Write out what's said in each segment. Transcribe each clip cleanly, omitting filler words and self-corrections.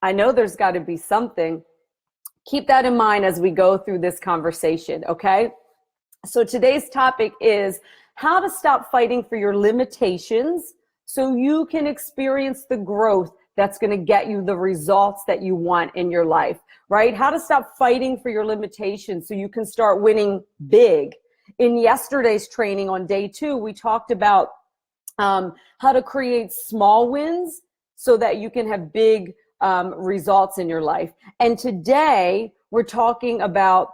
I know there's got to be something. Keep that in mind as we go through this conversation, okay? So today's topic is how to stop fighting for your limitations so you can experience the growth that's going to get you the results that you want in your life, right? How to stop fighting for your limitations so you can start winning big. In yesterday's training on day 2, we talked about how to create small wins so that you can have big results in your life. And today we're talking about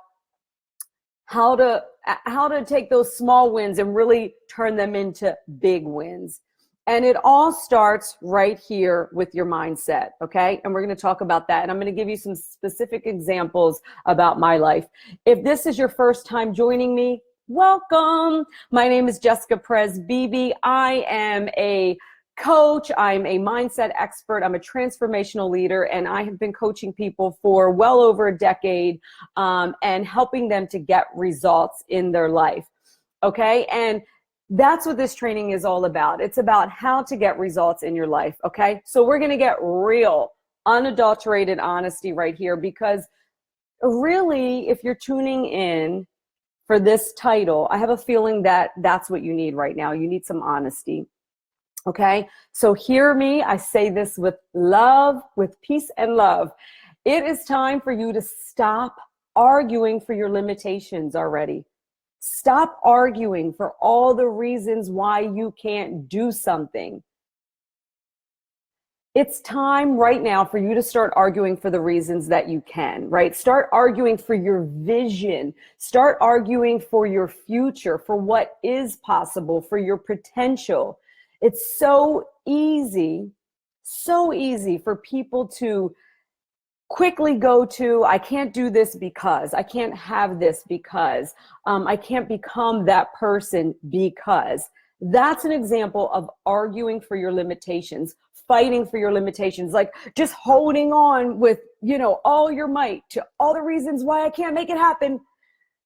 how to take those small wins and really turn them into big wins. And it all starts right here with your mindset, okay? And we're going to talk about that. And I'm going to give you some specific examples about my life. If this is your first time joining me, welcome. My name is Jessica Perez-Beebe. I am a coach. I'm a mindset expert. I'm a transformational leader, and I have been coaching people for well over a decade and helping them to get results in their life. Okay. And that's what this training is all about. It's about how to get results in your life. Okay. So we're going to get real, unadulterated honesty right here, because really, if you're tuning in for this title, I have a feeling that that's what you need right now. You need some honesty. Okay, so hear me. I say this with love, with peace and love. It is time for you to stop arguing for your limitations already. Stop arguing for all the reasons why you can't do something. It's time right now for you to start arguing for the reasons that you can, right? Start arguing for your vision. Start arguing for your future, for what is possible, for your potential. It's so easy for people to quickly go to, I can't do this because, I can't have this because, I can't become that person because. That's an example of arguing for your limitations, fighting for your limitations, like just holding on with, all your might to all the reasons why I can't make it happen.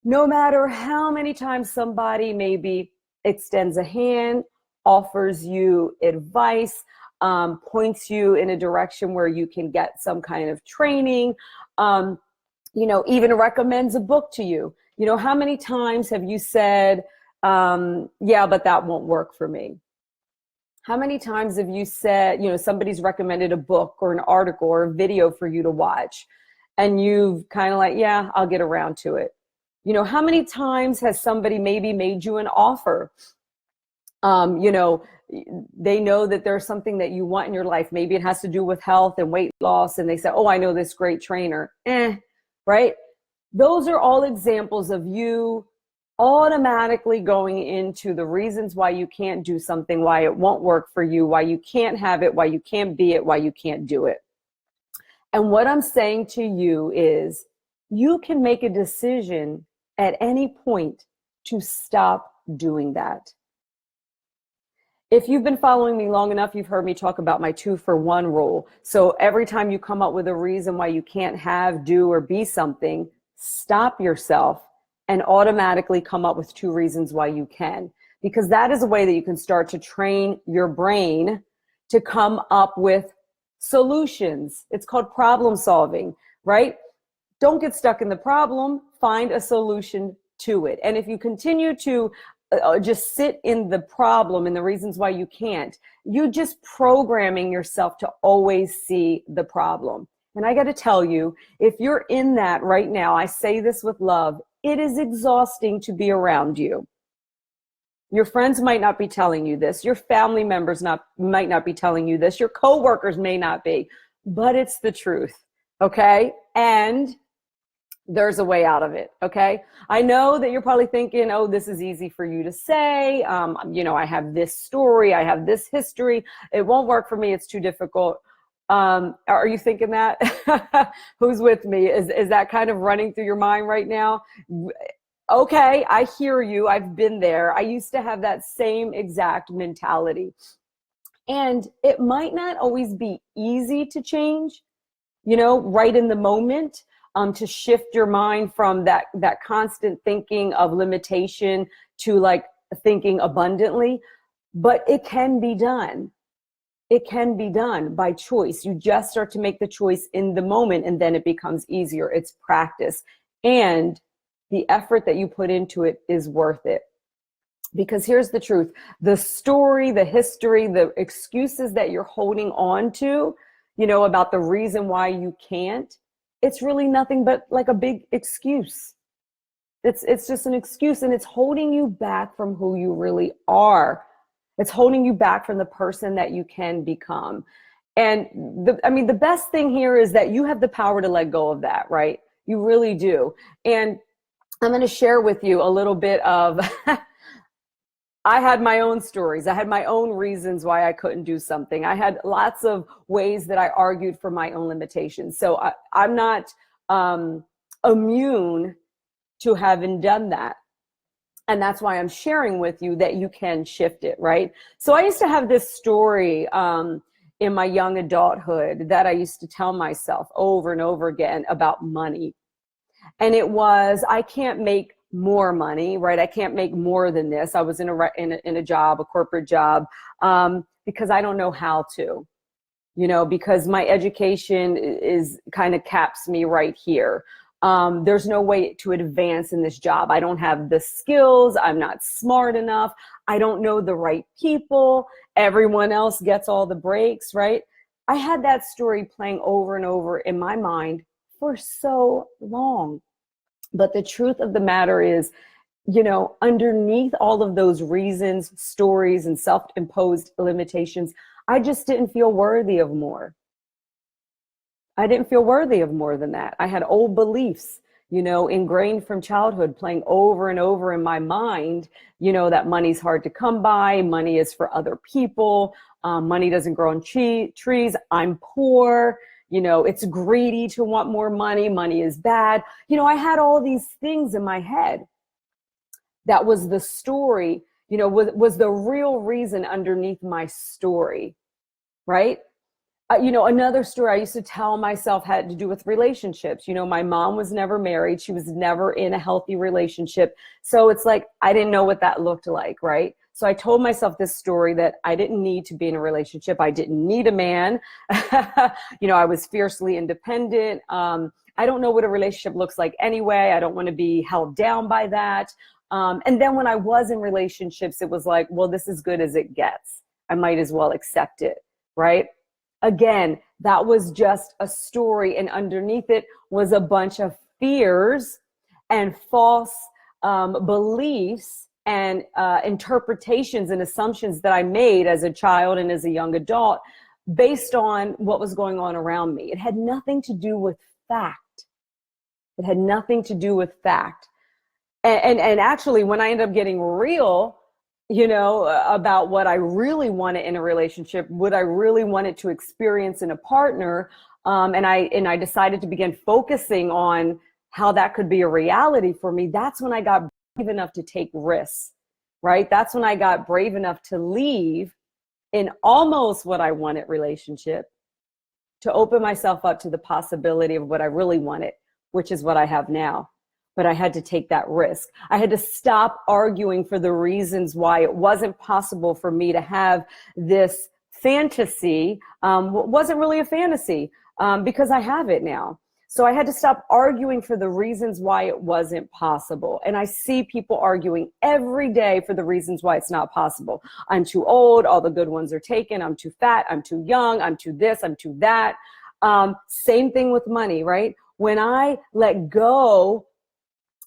No matter how many times somebody maybe extends a hand, offers you advice, points you in a direction where you can get some kind of training, even recommends a book to you. How many times have you said, yeah, but that won't work for me? How many times have you said, somebody's recommended a book or an article or a video for you to watch, and you've kind of like, yeah, I'll get around to it. How many times has somebody maybe made you an offer? They know that there's something that you want in your life. Maybe it has to do with health and weight loss. And they say, oh, I know this great trainer. Right? Those are all examples of you automatically going into the reasons why you can't do something, why it won't work for you, why you can't have it, why you can't be it, why you can't do it. And what I'm saying to you is you can make a decision at any point to stop doing that. If you've been following me long enough, you've heard me talk about my 2-for-1 rule. So every time you come up with a reason why you can't have, do, or be something, stop yourself and automatically come up with 2 reasons why you can. Because that is a way that you can start to train your brain to come up with solutions. It's called problem solving, right? Don't get stuck in the problem, find a solution to it. And if you continue to just sit in the problem and the reasons why you can't, you're just programming yourself to always see the problem. And I got to tell you, if you're in that right now, I say this with love, it is exhausting to be around you. Your friends might not be telling you this. Your family members might not be telling you this. Your coworkers may not be, but it's the truth. Okay. And there's a way out of it. Okay. I know that you're probably thinking, oh, this is easy for you to say. I have this story. I have this history. It won't work for me. It's too difficult. Are you thinking that? Who's with me? Is that kind of running through your mind right now? Okay. I hear you. I've been there. I used to have that same exact mentality. And it might not always be easy to change, right in the moment. To shift your mind from that constant thinking of limitation to like thinking abundantly, but it can be done. It can be done by choice. You just start to make the choice in the moment, and then it becomes easier. It's practice. And the effort that you put into it is worth it. Because here's the truth. The story, the history, the excuses that you're holding on to, about the reason why you can't, it's really nothing but like a big excuse. It's just an excuse, and it's holding you back from who you really are. It's holding you back from the person that you can become. And the best thing here is that you have the power to let go of that, right? You really do. And I'm going to share with you a little bit of, I had my own stories. I had my own reasons why I couldn't do something. I had lots of ways that I argued for my own limitations. So I'm not immune to having done that. And that's why I'm sharing with you that you can shift it, right? So I used to have this story in my young adulthood that I used to tell myself over and over again about money. And it was, I can't make more money, right? I can't make more than this. I was in a job, a corporate job, because I don't know how to, because my education is kind of caps me right here. There's no way to advance in this job. I don't have the skills. I'm not smart enough. I don't know the right people. Everyone else gets all the breaks, right? I had that story playing over and over in my mind for so long. But the truth of the matter is, underneath all of those reasons, stories, and self-imposed limitations, I just didn't feel worthy of more. I didn't feel worthy of more than that. I had old beliefs, ingrained from childhood, playing over and over in my mind, that money's hard to come by, money is for other people, money doesn't grow on trees, I'm poor, it's greedy to want more money, money is bad. I had all these things in my head. That was the story, was the real reason underneath my story, right? Another story I used to tell myself had to do with relationships. My mom was never married. She was never in a healthy relationship. So it's like, I didn't know what that looked like, right? So I told myself this story that I didn't need to be in a relationship. I didn't need a man. I was fiercely independent. I don't know what a relationship looks like anyway. I don't want to be held down by that. And then when I was in relationships, it was like, well, this is good as it gets. I might as well accept it, right? Again, that was just a story, and underneath it was a bunch of fears and false beliefs and interpretations and assumptions that I made as a child and as a young adult based on what was going on around me. It had nothing to do with fact. It had nothing to do with fact. And actually, when I ended up getting real, about what I really wanted in a relationship, what I really wanted to experience in a partner. And I decided to begin focusing on how that could be a reality for me. That's when I got brave enough to take risks, right? That's when I got brave enough to leave in almost what I wanted relationship, to open myself up to the possibility of what I really wanted, which is what I have now. But I had to take that risk. I had to stop arguing for the reasons why it wasn't possible for me to have this fantasy. Wasn't really a fantasy because I have it now. So I had to stop arguing for the reasons why it wasn't possible. And I see people arguing every day for the reasons why it's not possible. I'm too old. All the good ones are taken. I'm too fat. I'm too young. I'm too this. I'm too that. Same thing with money, right? When I let go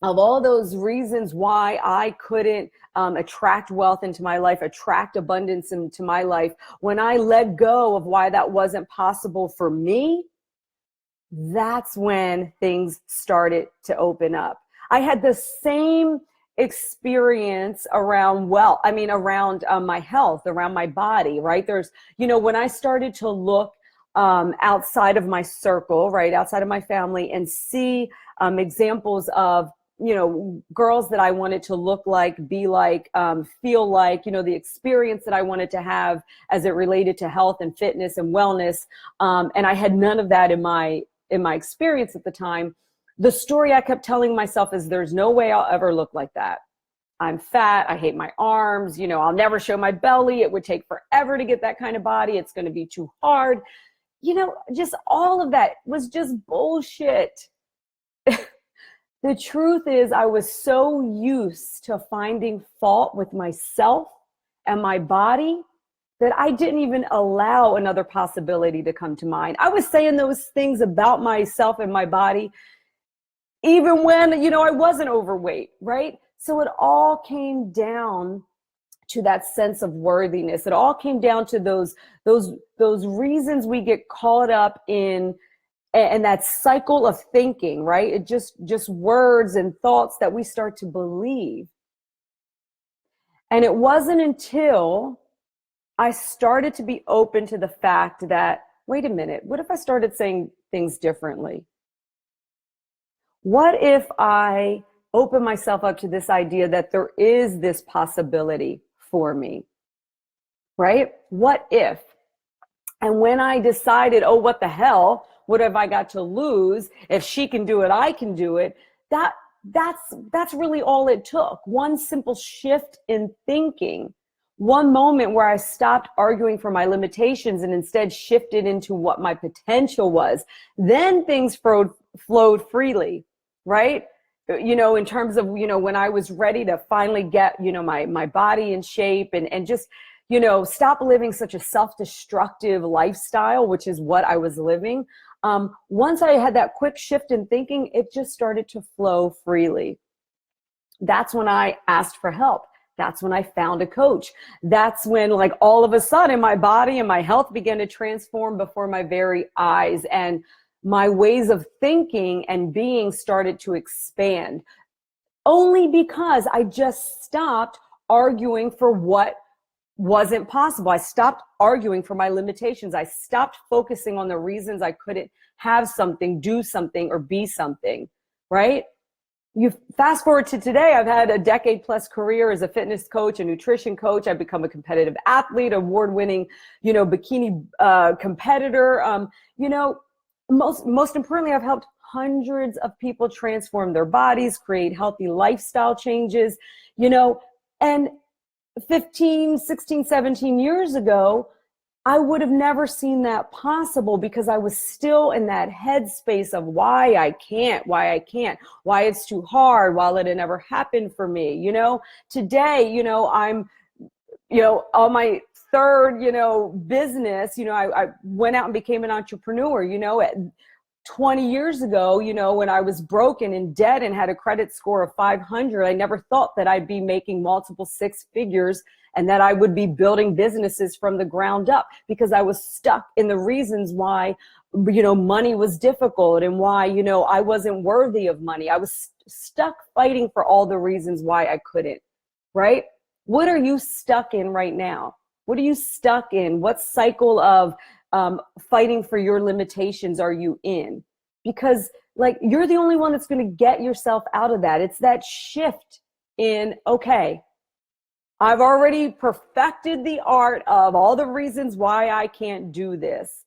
of all those reasons why I couldn't attract wealth into my life, attract abundance into my life, when I let go of why that wasn't possible for me, that's when things started to open up. I had the same experience around around my health, around my body, right? There's, when I started to look outside of my circle, right, outside of my family, and see examples of girls that I wanted to look like, be like, feel like, the experience that I wanted to have as it related to health and fitness and wellness. And I had none of that in my experience at the time. The story I kept telling myself is there's no way I'll ever look like that. I'm fat. I hate my arms. You know, I'll never show my belly. It would take forever to get that kind of body. It's going to be too hard. You know, just all of that was just bullshit. The truth is, I was so used to finding fault with myself and my body that I didn't even allow another possibility to come to mind. I was saying those things about myself and my body even when, you know, I wasn't overweight, right? So it all came down to that sense of worthiness. It all came down to those reasons we get caught up in, and that cycle of thinking, right? It just words and thoughts that we start to believe. And it wasn't until I started to be open to the fact that, wait a minute, what if I started saying things differently? What if I open myself up to this idea that there is this possibility for me, right? What if? And when I decided, oh, what the hell? What have I got to lose? If she can do it, I can do it. That's really all it took. One simple shift in thinking. One moment where I stopped arguing for my limitations and instead shifted into what my potential was. Then things flowed freely, right? You know, in terms of, you know, when I was ready to finally get, you know, my body in shape and just, you know, stop living such a self-destructive lifestyle, which is what I was living. Once I had that quick shift in thinking, it just started to flow freely. That's when I asked for help. That's when I found a coach. That's when, like, all of a sudden my body and my health began to transform before my very eyes, and my ways of thinking and being started to expand, only because I just stopped arguing for what wasn't possible. I stopped arguing for my limitations. I stopped focusing on the reasons I couldn't have something, do something, or be something, right? You fast forward to today, I've had a decade plus career as a fitness coach, a nutrition coach. I've become a competitive athlete, award-winning, you know, bikini competitor. You know, most importantly, I've helped hundreds of people transform their bodies, create healthy lifestyle changes, you know, and 15, 16, 17 years ago, I would have never seen that possible because I was still in that headspace of why I can't, why it's too hard, why it never happened for me. You know, today, you know, I'm, you know, on my third, you know, business. You know, I went out and became an entrepreneur. You know, at 20 years ago, you know, when I was broken and debt and had a credit score of 500, I never thought that I'd be making multiple six figures and that I would be building businesses from the ground up, because I was stuck in the reasons why, you know, money was difficult and why, you know, I wasn't worthy of money. I was stuck fighting for all the reasons why I couldn't, right? What are you stuck in right now? What are you stuck in? What cycle of fighting for your limitations are you in? Because, like, you're the only one that's going to get yourself out of that. It's that shift in, okay, I've already perfected the art of all the reasons why I can't do this.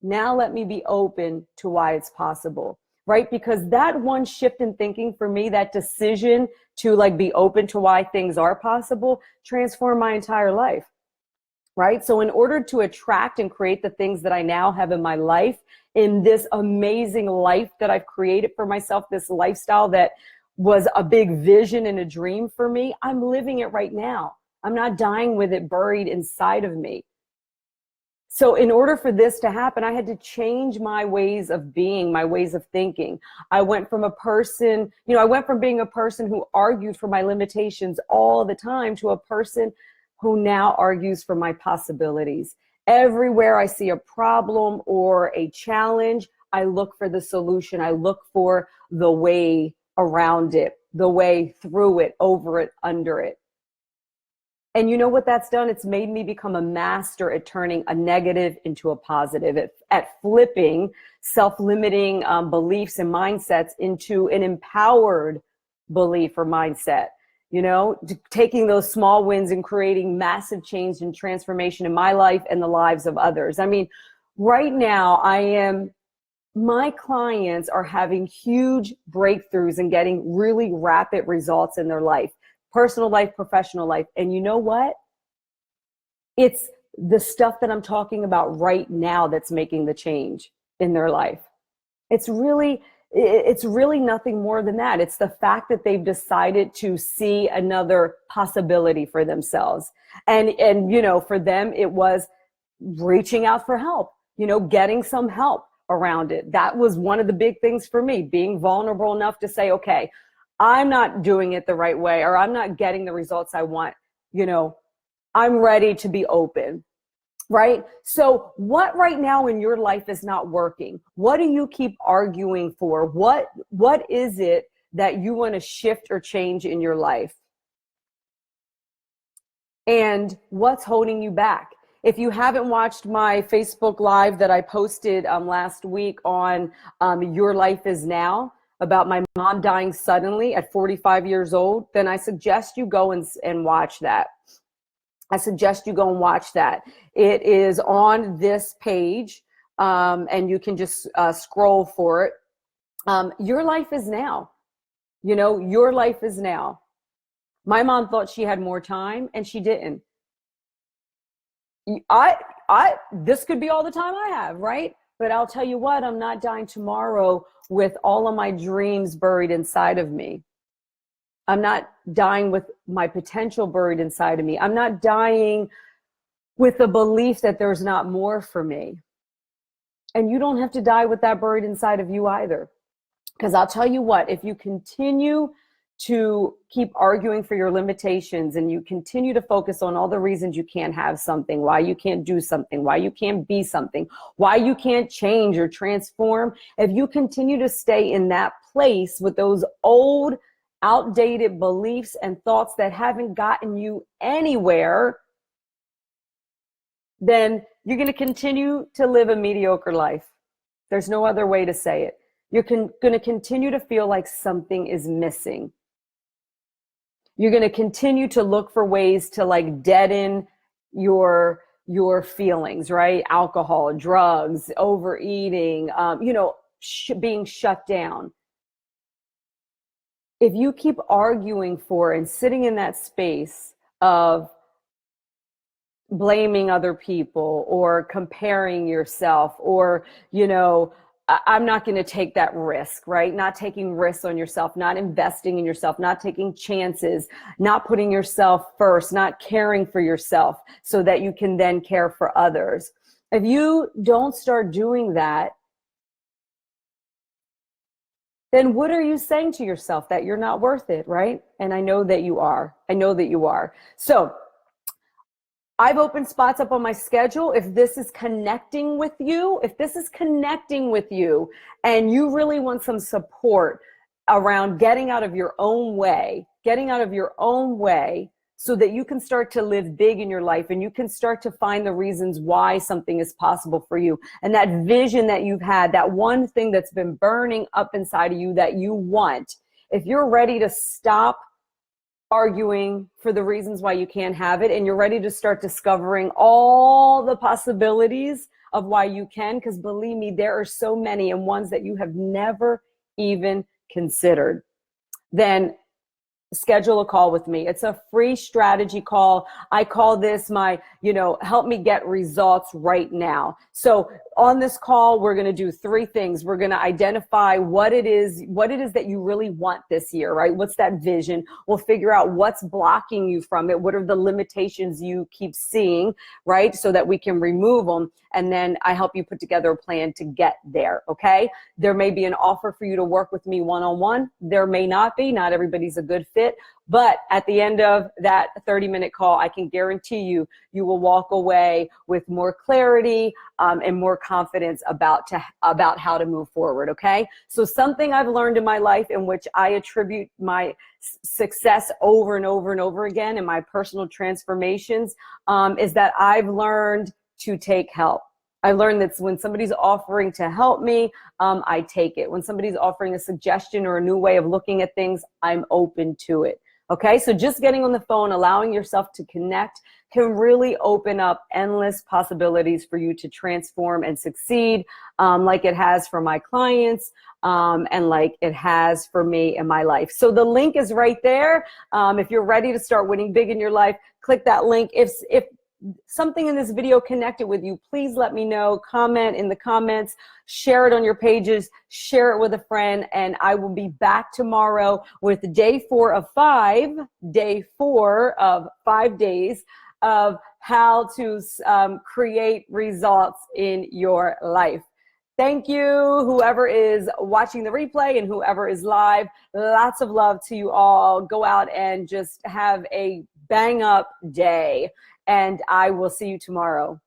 Now let me be open to why it's possible, right? Because that one shift in thinking for me, that decision to, like, be open to why things are possible, transformed my entire life. Right? So in order to attract and create the things that I now have in my life, in this amazing life that I've created for myself, this lifestyle that was a big vision and a dream for me, I'm living it right now. I'm not dying with it buried inside of me. So in order for this to happen, I had to change my ways of being, my ways of thinking. I went from a person, you know, I went from being a person who argued for my limitations all the time to a person who now argues for my possibilities. Everywhere I see a problem or a challenge, I look for the solution. I look for the way around it, the way through it, over it, under it. And you know what that's done? It's made me become a master at turning a negative into a positive, at flipping self-limiting beliefs and mindsets into an empowered belief or mindset. You know, taking those small wins and creating massive change and transformation in my life and the lives of others. I mean, right now my clients are having huge breakthroughs and getting really rapid results in their life. personal life, professional life. And you know what? It's the stuff that I'm talking about right now that's making the change in their life. It's really nothing more than that. It's the fact that they've decided to see another possibility for themselves. And for them, it was reaching out for help, getting some help around it. That was one of the big things for me, being vulnerable enough to say, okay, I'm not doing it the right way, or I'm not getting the results I want. I'm ready to be open. Right? So what right now in your life is not working? What do you keep arguing for? What is it that you want to shift or change in your life? And what's holding you back? If you haven't watched my Facebook Live that I posted last week on Your Life Is Now, about my mom dying suddenly at 45 years old, then I suggest you go and watch that. I suggest you go and watch that. It is on this page, and you can just scroll for it. Your life is now. Your life is now. My mom thought she had more time, and she didn't. This could be all the time I have, right? But I'll tell you what, I'm not dying tomorrow with all of my dreams buried inside of me. I'm not dying with my potential buried inside of me. I'm not dying with the belief that there's not more for me. And you don't have to die with that buried inside of you either. Because I'll tell you what, if you continue to keep arguing for your limitations and you continue to focus on all the reasons you can't have something, why you can't do something, why you can't be something, why you can't change or transform, if you continue to stay in that place with those old, outdated beliefs and thoughts that haven't gotten you anywhere, then you're going to continue to live a mediocre life. There's no other way to say it. You're going to continue to feel like something is missing. You're going to continue to look for ways to deaden your feelings, right? Alcohol, drugs, overeating, being shut down. If you keep arguing for and sitting in that space of blaming other people or comparing yourself or, I'm not going to take that risk, right? Not taking risks on yourself, not investing in yourself, not taking chances, not putting yourself first, not caring for yourself so that you can then care for others. If you don't start doing that, then what are you saying to yourself? That you're not worth it, right? And I know that you are. So I've opened spots up on my schedule. If this is connecting with you and you really want some support around getting out of your own way so that you can start to live big in your life and you can start to find the reasons why something is possible for you. And that vision that you've had, that one thing that's been burning up inside of you that you want, if you're ready to stop arguing for the reasons why you can't have it and you're ready to start discovering all the possibilities of why you can, because believe me, there are so many and ones that you have never even considered, then schedule a call with me. It's a free strategy call. I call this my, help me get results right now. So on this call, we're going to do three things. We're going to identify what it is that you really want this year, right? What's that vision? We'll figure out what's blocking you from it. What are the limitations you keep seeing, right? So that we can remove them. And then I help you put together a plan to get there. Okay. There may be an offer for you to work with me one-on-one. There may not be. Not everybody's a good fit. But at the end of that 30-minute call, I can guarantee you will walk away with more clarity and more confidence about how to move forward, okay? So something I've learned in my life in which I attribute my success over and over and over again in my personal transformations is that I've learned to take help. I learned that when somebody's offering to help me, I take it. When somebody's offering a suggestion or a new way of looking at things, I'm open to it. Okay, so just getting on the phone, allowing yourself to connect can really open up endless possibilities for you to transform and succeed, like it has for my clients, and like it has for me in my life. So the link is right there. If you're ready to start winning big in your life, click that link. If something in this video connected with you, please let me know. Comment in the comments, share it on your pages, share it with a friend, and I will be back tomorrow with day 4 of 5 days of how to create results in your life. Thank you, whoever is watching the replay and whoever is live. Lots of love to you all. Go out and just have a bang up day. And I will see you tomorrow.